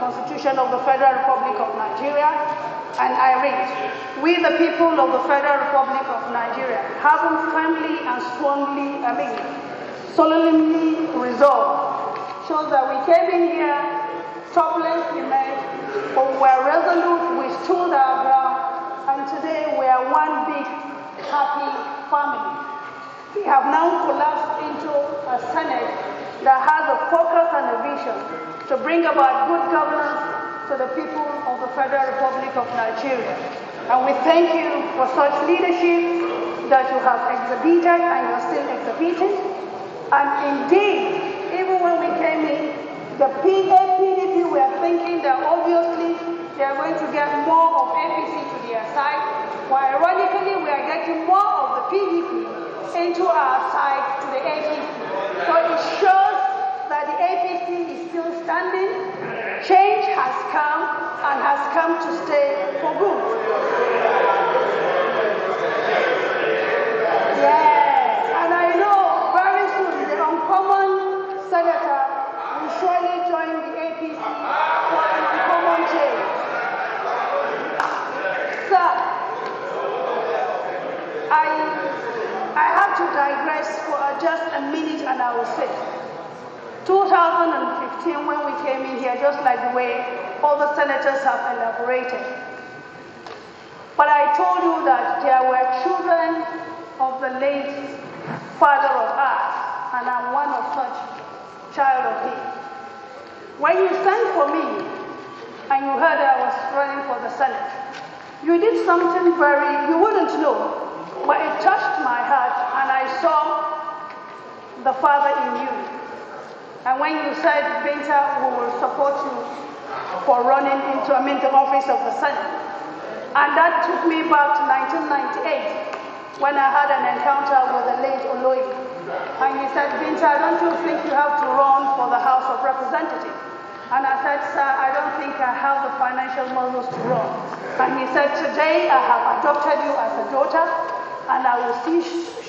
Constitution of the Federal Republic of Nigeria, and I read, "We, the people of the Federal Republic of Nigeria, having firmly and solemnly resolved," shows that we came in here, topless, we met, but we were resolute, we stood our ground, and today we are one big, happy family. We have now collapsed into a Senate that has a focus and a vision to bring about good governance to the people of the Federal Republic of Nigeria. And we thank you for such leadership that you have exhibited and you're still exhibiting. And indeed, even when we came in, the PDP were thinking that obviously they are going to get more of APC to their side, while ironically we are getting more of the PDP into our side to the APC. So it shows that the APC is still standing. Change has come and has come to stay for good. Yes, and I know very soon the uncommon senator will surely join the APC for an uncommon change. Sir, I have to digress for just a minute, and I will say, 2015, when we came in here, just like the way all the senators have elaborated. But I told you that there were children of the late father of ours, and I'm one of such child of his. When you sent for me, and you heard I was running for the Senate, you did something you wouldn't know, but it touched my heart, and I saw the father in you. And when you said, Binta, we will support you for running into the office of the Senate. And that took me back to 1998, when I had an encounter with the late Oloyi. And he said, Binta, don't you think you have to run for the House of Representatives? And I said, sir, I don't think I have the financial muscles to run. And he said, today I have adopted you as a daughter, and I will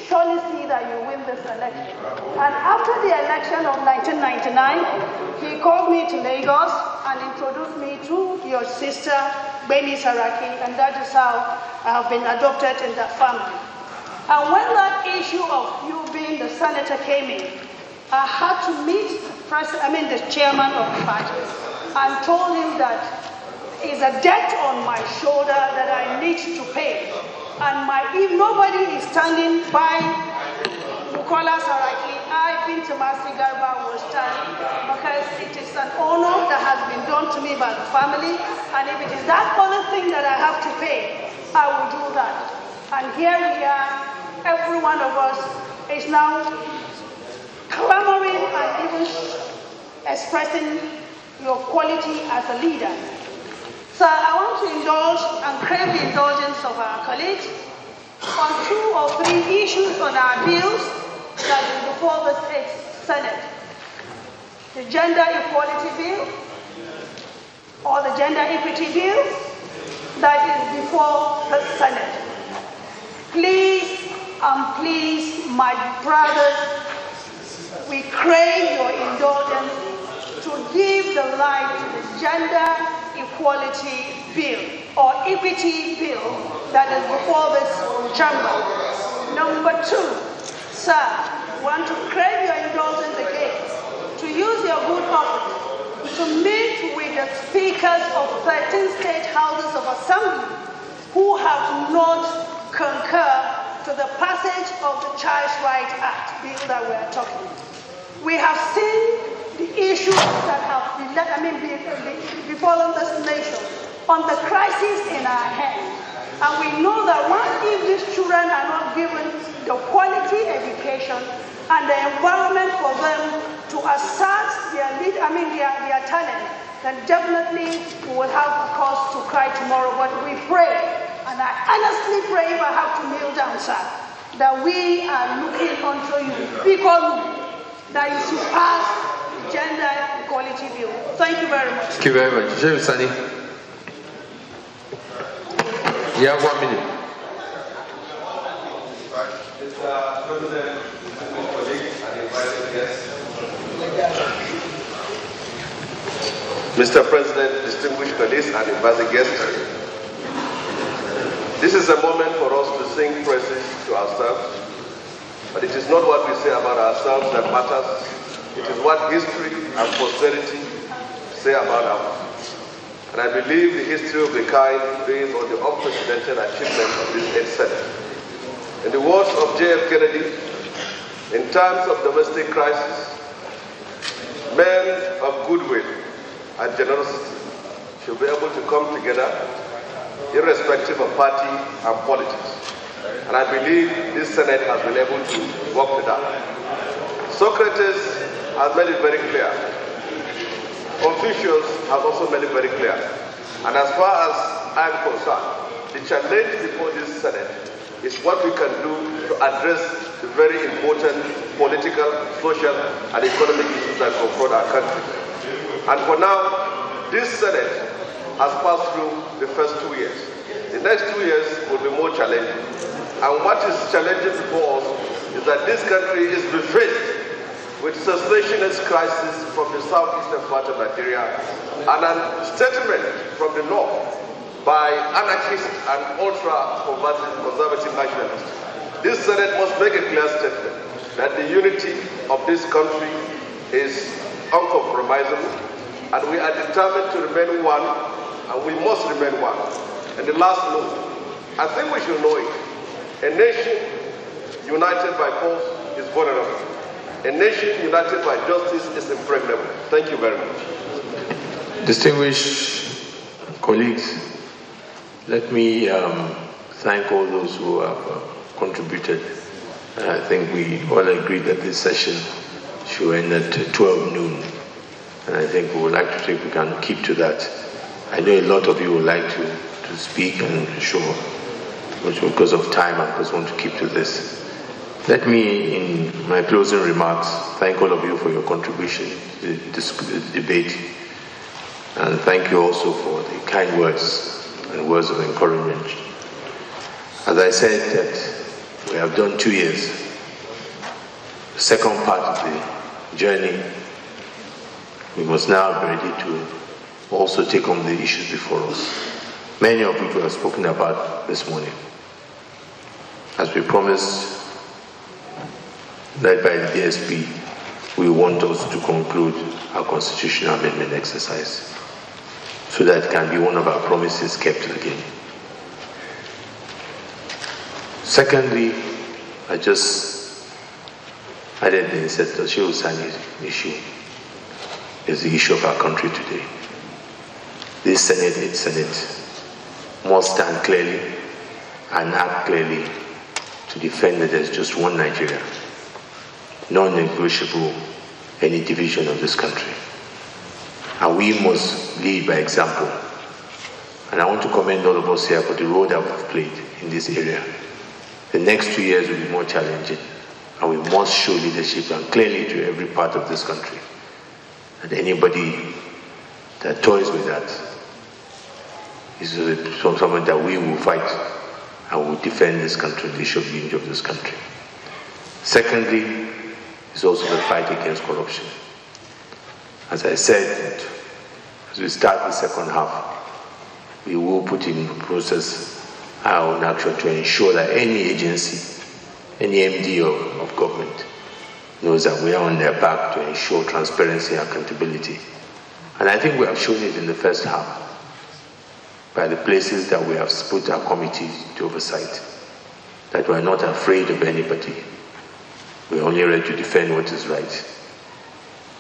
surely see that you win this election. And after the election of 1999, he called me to Lagos and introduced me to your sister, Beni Saraki, and that is how I have been adopted in that family. And when that issue of you being the senator came in, I had to meet the chairman of the party and told him that it's a debt on my shoulder that I need to pay. And if nobody is standing by Bukola Saraki, I, Binta Masi Garba, will stand, because it is an honor that has been done to me by the family. And if it is that only thing that I have to pay, I will do that. And here we are, every one of us is now clamoring and even expressing your quality as a leader. So I want to indulge and crave the indulgence of our colleagues on 2 or 3 issues on our bills that is before the Senate. The Gender Equality Bill, or the Gender Equity Bill, that is before the Senate. Please, my brothers, we crave your indulgence to give the light to the Gender Equality Bill or Equity Bill that is before this chamber. Number 2, sir, want to crave your indulgence again to use your good office to meet with the speakers of 13 state houses of assembly who have not concurred to the passage of the Child Rights Act bill that we are talking about. We have seen the issues that have befallen this nation on the crisis in our hands. And we know that if these children are not given the quality education and the environment for them to assert their talent, then definitely we will have a cause to cry tomorrow. But we pray, and I honestly pray, if I have to kneel down, sir, that we are looking unto you, because that you should pass the Gender Equality Bill. Thank you very much. Thank you very much. James Sani. You have 1 minute. Mr. President, distinguished colleagues, and invited guests. Mr. President, distinguished colleagues, and invited guests, this is a moment for us to sing praises to ourselves, but it is not what we say about ourselves that matters. It is what history and posterity say about us. And I believe the history will be kind based on the unprecedented achievement of this 8th Senate. In the words of J.F. Kennedy, in times of domestic crisis, men of goodwill and generosity should be able to come together irrespective of party and politics. And I believe this Senate has been able to work with that. Socrates has made it very clear. Confucius has also made it very clear. And as far as I am concerned, the challenge before this Senate is what we can do to address the very important political, social, and economic issues that confront our country. And for now, this Senate has passed through the first 2 years. The next 2 years will be more challenging. And what is challenging before us is that this country is faced with cessationist crisis from the southeastern part of Nigeria and a statement from the north by anarchists and ultra-conservative nationalists. This Senate must make a clear statement that the unity of this country is uncompromisable, and we are determined to remain one, and we must remain one. And the last note, I think we should know it. A nation united by force is vulnerable. A nation united by justice is impregnable. Thank you very much. Distinguished colleagues, let me thank all those who have contributed. I think we all agree that this session should end at 12 noon. And I think we would like to see if we can keep to that. I know a lot of you would like to speak, and sure, but because of time, I just want to keep to this. Let me, in my closing remarks, thank all of you for your contribution to this debate. And thank you also for the kind words and words of encouragement. As I said, that we have done 2 years. The second part of the journey, we must now be ready to also take on the issues before us, many of which we have spoken about this morning. As we promised, led by the DSP, we want us to conclude our constitutional amendment exercise, so that can be one of our promises kept again. Secondly, I just added the Inspector Shehu issue is the issue of our country today. This Senate, its Senate, must stand clearly and act clearly to defend that there's just one Nigeria, non-negotiable any division of this country. And we must lead by example. And I want to commend all of us here for the role that we've played in this area. The next 2 years will be more challenging, and we must show leadership and clearly to every part of this country. And anybody that toys with that is someone that we will fight and will defend this country, the issue of unity of this country. Secondly, is also the fight against corruption. As I said, as we start the second half, we will put in process our own action to ensure that any agency, any MD of government knows that we are on their back to ensure transparency and accountability. And I think we have shown it in the first half by the places that we have put our committees to oversight, that we are not afraid of anybody. We are only ready to defend what is right.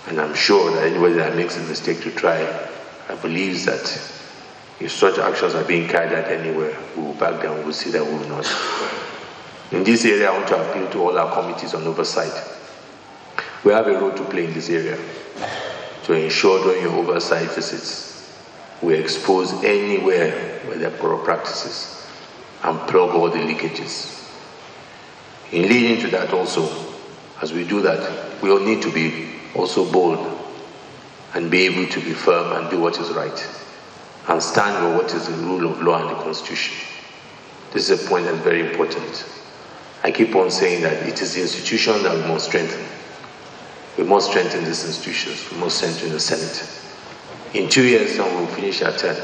And I'm sure that anybody that makes a mistake to try, I believe that if such actions are being carried out anywhere, we will back down, we'll see that we will not. In this area, I want to appeal to all our committees on oversight. We have a role to play in this area to ensure during your oversight visits, we expose anywhere where there are poor practices and plug all the leakages. In leading to that also, as we do that, we all need to be also bold and be able to be firm and do what is right and stand for what is the rule of law and the Constitution. This is a point that's very important. I keep on saying that it is the institution that we must strengthen. We must strengthen these institutions. We must strengthen the Senate. In 2 years, and we'll finish our term.